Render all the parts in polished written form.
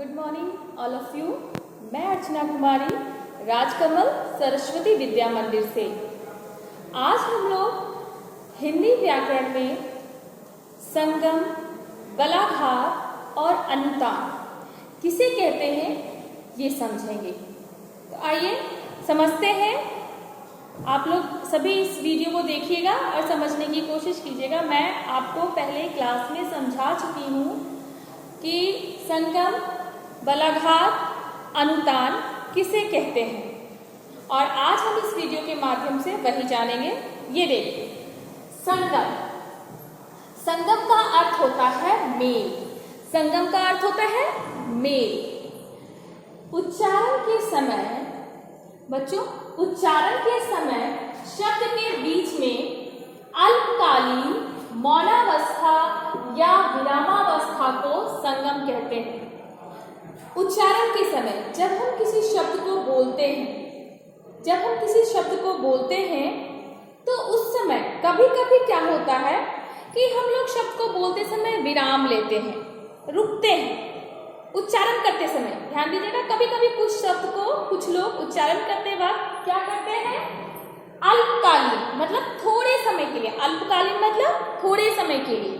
Good morning all of you. मैं अर्चना कुमारी राजकमल सरस्वती विद्या मंदिर से। आज हम लोग हिंदी व्याकरण में संगम, बलाघात और अनुतान किसे कहते हैं ये समझेंगे। तो आइए समझते हैं। आप लोग सभी इस वीडियो को देखिएगा और समझने की कोशिश कीजिएगा। मैं आपको पहले क्लास में समझा चुकी हूँ कि संगम, बलाघात, अनुतान किसे कहते हैं और आज हम इस वीडियो के माध्यम से वही जानेंगे। ये देखिए, संगम, संगम का अर्थ होता है मेल। संगम का अर्थ होता है मेल। उच्चारण के समय बच्चों, उच्चारण के समय शब्द के बीच में अल्पकालीन मौनावस्था या विरामावस्था को संगम कहते हैं। उच्चारण के समय जब हम किसी शब्द को बोलते हैं, तो उस समय कभी कभी क्या होता है कि हम लोग शब्द को बोलते समय विराम लेते हैं, रुकते हैं। उच्चारण करते समय ध्यान दीजिएगा, कभी कभी कुछ शब्द को कुछ लोग उच्चारण करते वक्त क्या करते हैं, अल्पकालीन मतलब थोड़े समय के लिए, अल्पकालीन मतलब थोड़े समय के लिए,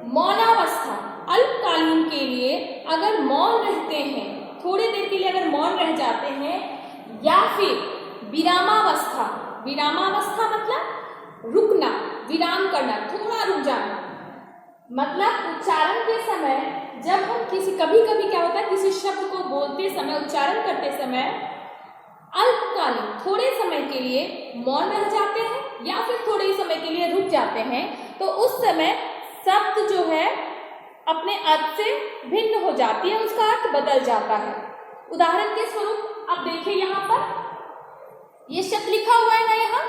मौनावस्था अल्पकालीन के लिए अगर मौन रहते हैं, थोड़ी देर के लिए अगर मौन रह जाते हैं, या फिर विरामावस्था, विरामावस्था मतलब रुकना, विराम करना, थोड़ा रुक जाना। मतलब उच्चारण के समय जब हम कभी कभी क्या होता है, किसी शब्द को बोलते समय, उच्चारण करते समय अल्पकालीन थोड़े समय के लिए मौन रह जाते हैं या फिर थोड़े ही समय के लिए रुक जाते हैं, तो उस समय शब्द जो है अपने अर्थ से भिन्न हो जाती है, उसका अर्थ बदल जाता है। उदाहरण के स्वरूप आप देखिए, यहाँ पर ये शब्द लिखा हुआ है ना, यहाँ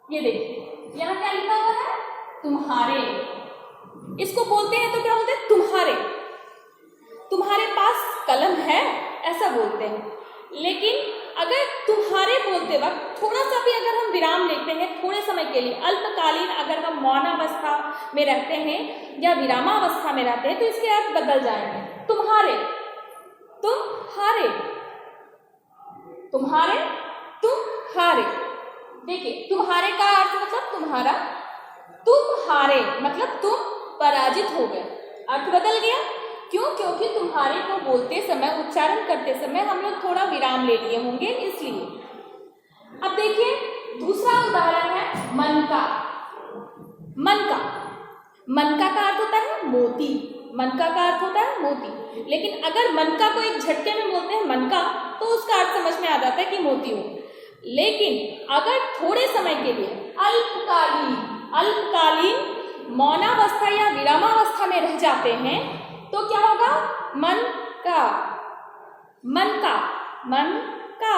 ये देखिए, यहाँ क्या लिखा हुआ है, तुम्हारे। इसको बोलते हैं तो क्या बोलते हैं, तुम्हारे। तुम्हारे पास कलम है ऐसा बोलते हैं। लेकिन अगर तुम्हारे बोलते वक्त थोड़ा सा भी अगर हम विराम लेते हैं, थोड़े समय के लिए, अल्पकालीन अगर हम मौनावस्था में रहते हैं या विरामावस्था में रहते हैं, तो इसके अर्थ बदल जाएंगे। तुम्हारे, तुम्हारे, तुम्हारे, तुम्हारे। देखिए, तुम्हारे का अर्थ मतलब तुम्हारा, तुम्हारे मतलब तुम पराजित हो गए, अर्थ बदल गया। क्यों? क्योंकि तुम्हारे को बोलते समय, उच्चारण करते समय हम लोग थोड़ा विराम ले लिए होंगे, इसलिए। अब देखिए, दूसरा उदाहरण है मन का। मन का, मनका का अर्थ होता है मोती। मनका का अर्थ होता है मोती। लेकिन अगर मनका को एक झटके में बोलते हैं मनका, तो उसका अर्थ समझ में आ जाता है कि मोती हो। लेकिन अगर थोड़े समय के लिए अल्पकालीन, अल्पकालीन मौनावस्था या विरामावस्था में रह जाते हैं, तो क्या होगा, मन का, मन का, मन का।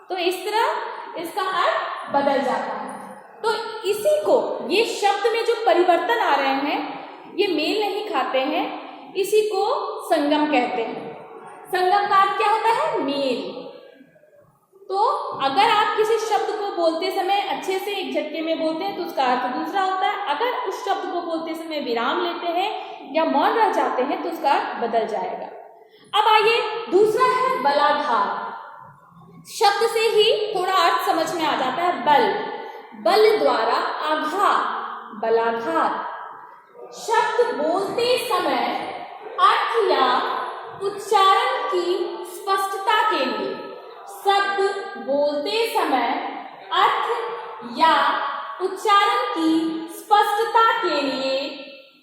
तो इस तरह इसका अर्थ बदल जाता है। तो इसी को, ये शब्द में जो परिवर्तन आ रहे हैं, ये मेल नहीं खाते हैं, इसी को संगम कहते हैं। संगम का अर्थ क्या होता है, मेल। तो अगर आप किसी शब्द को बोलते समय अच्छे से एक झटके में बोलते हैं तो उसका अर्थ दूसरा होता है। अगर उस शब्द को बोलते समय विराम लेते हैं या मौन रह जाते हैं तो उसका अर्थ बदल जाएगा। अब आइए, दूसरा है बलाघात। शब्द से ही थोड़ा अर्थ समझ में आ जाता है। बल, बल द्वारा आघात, बलाघात। शब्द बोलते समय अर्थ या उच्चारण की स्पष्टता के लिए, शब्द बोलते समय अर्थ या उच्चारण की स्पष्टता के लिए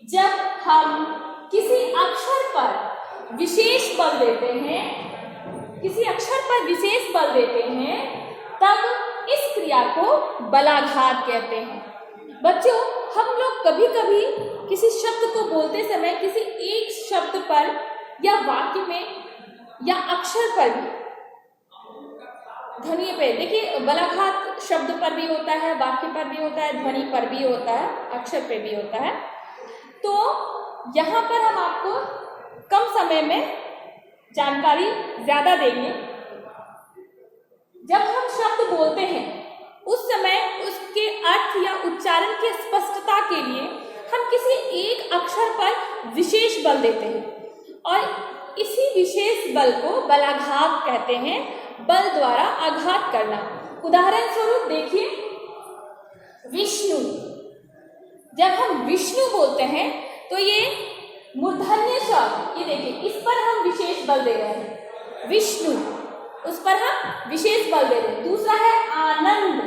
जब हम किसी अक्षर पर विशेष बल देते हैं, किसी अक्षर पर विशेष बल देते हैं, तब इस क्रिया को बलाघात कहते हैं। बच्चों, हम लोग कभी कभी किसी शब्द को बोलते समय किसी एक शब्द पर या वाक्य में या अक्षर पर भी, ध्वनि पे, देखिए बलाघात शब्द पर भी होता है, वाक्य पर भी होता है, ध्वनि पर भी होता है, अक्षर पे भी होता है। तो यहाँ पर हम आपको कम समय में जानकारी ज्यादा देंगे। जब हम शब्द बोलते हैं उस समय उसके अर्थ या उच्चारण की स्पष्टता के लिए हम किसी एक अक्षर पर विशेष बल देते हैं, और इसी विशेष बल को बलाघात कहते हैं, बल द्वारा आघात करना। उदाहरण स्वरूप देखिए, विष्णु, जब हम विष्णु बोलते हैं तो ये मूर्धन्य शब्द, ये देखिए इस पर हम विशेष बल दे रहे हैं, विष्णु, उस पर हम विशेष बल दे रहे हैं। दूसरा है आनंद,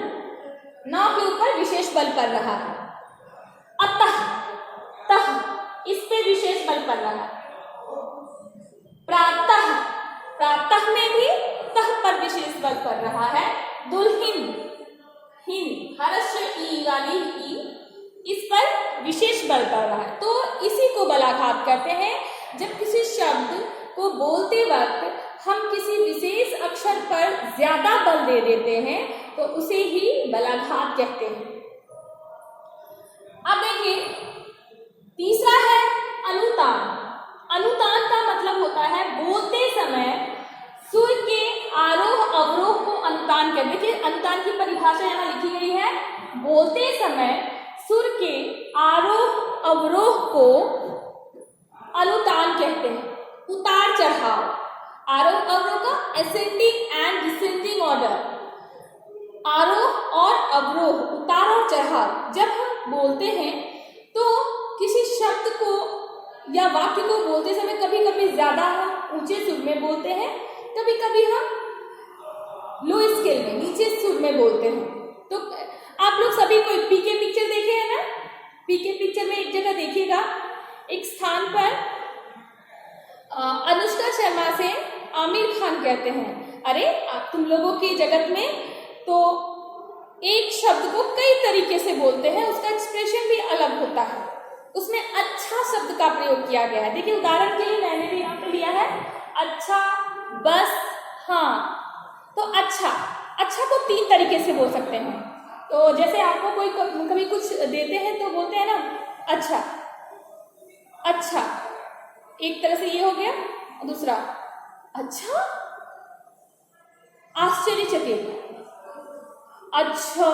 नाव के ऊपर विशेष बल पड़ रहा है। अतः, तह, इस पे विशेष बल पड़ रहा है। प्रातः, प्रातः में भी तह पर विशेष बल पड़ रहा है। दुल्हिन, हिन, हर्ष ई वाली ई, इस पर विशेष बल पड़ रहा है। तो इसी को बलाघात कहते हैं। जब किसी शब्द को बोलते वक्त हम किसी विशेष अक्षर पर ज्यादा बल दे देते हैं तो उसे ही बलाघात कहते हैं। अब देखिए, तीसरा है अनुतान। अनुतान का मतलब होता है बोलते समय सुर के आरोह अवरोह को अनुतान कहते हैं। देखिए, अनुतान की परिभाषा यहाँ लिखी गई है। बोलते समय सुर के आरोह अवरोह को अनुतान कहते हैं। उतार चढ़ाव, आरोह अवरोह का असेंडिंग एंड डिसेंडिंग ऑर्डर, आरोह और अवरोह, उतार और चढ़ाव। जब हम बोलते हैं तो किसी शब्द को या वाक्य को बोलते समय कभी कभी ज्यादा हम ऊंचे सुर में बोलते हैं, कभी कभी हम लो स्केल में, नीचे सुर में बोलते हैं। तो आप लोग सभी कोई पीके पिक्चर देखे हैं ना? पीके पिक्चर में एक जगह देखिएगा, एक स्थान पर अनुष्का शर्मा से आमिर खान कहते हैं, अरे तुम लोगों की जगत में तो एक शब्द को कई तरीके से बोलते हैं, उसका एक्सप्रेशन भी अलग होता है, उसमें अच्छा शब्द का प्रयोग किया गया है। देखिए, उदाहरण के लिए मैंने भी यहाँ पे लिया है, अच्छा, बस, हाँ। तो अच्छा, अच्छा को 3 तरीके से बोल सकते हैं। तो जैसे आपको कोई कभी कुछ देते हैं तो बोलते हैं ना, अच्छा, अच्छा, एक तरह से ये हो गया। दूसरा, अच्छा, आश्चर्यचकित, अच्छा,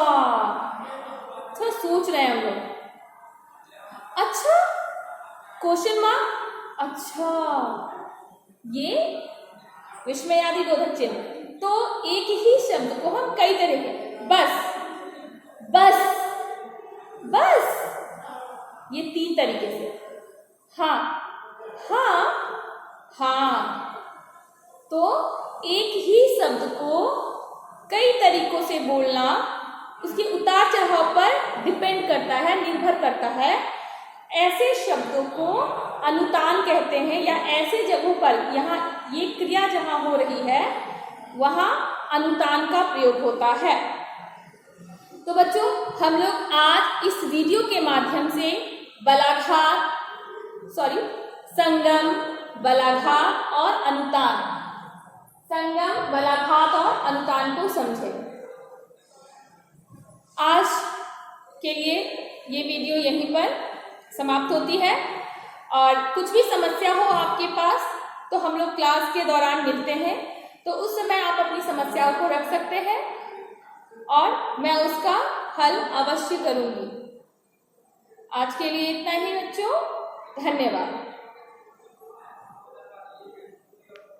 अच्छा सोच रहे हैं हम लोग, अच्छा, क्वेश्चन मार्क, अच्छा, ये विस्मयादि बोधक चिन्ह। तो एक ही शब्द को हम कई तरीके, बस, बस, बस, ये 3 तरीके से, हाँ, हाँ, हाँ। तो एक ही शब्द को कई तरीकों से बोलना उसके उतार चढ़ाव पर डिपेंड करता है, निर्भर करता है। ऐसे शब्दों को अनुतान कहते हैं, या ऐसे जगहों पर, यहाँ ये क्रिया जहाँ हो रही है वहाँ अनुतान का प्रयोग होता है। तो बच्चों, हम लोग आज इस वीडियो के माध्यम से संगम, बलाघात और अनुतान, संगम, बलाघात और अनुतान को समझे। आज के लिए ये वीडियो यहीं पर समाप्त होती है, और कुछ भी समस्या हो आपके पास तो हम लोग क्लास के दौरान मिलते हैं, तो उस समय आप अपनी समस्याओं को रख सकते हैं और मैं उसका हल अवश्य करूंगी। आज के लिए इतना ही बच्चों, धन्यवाद।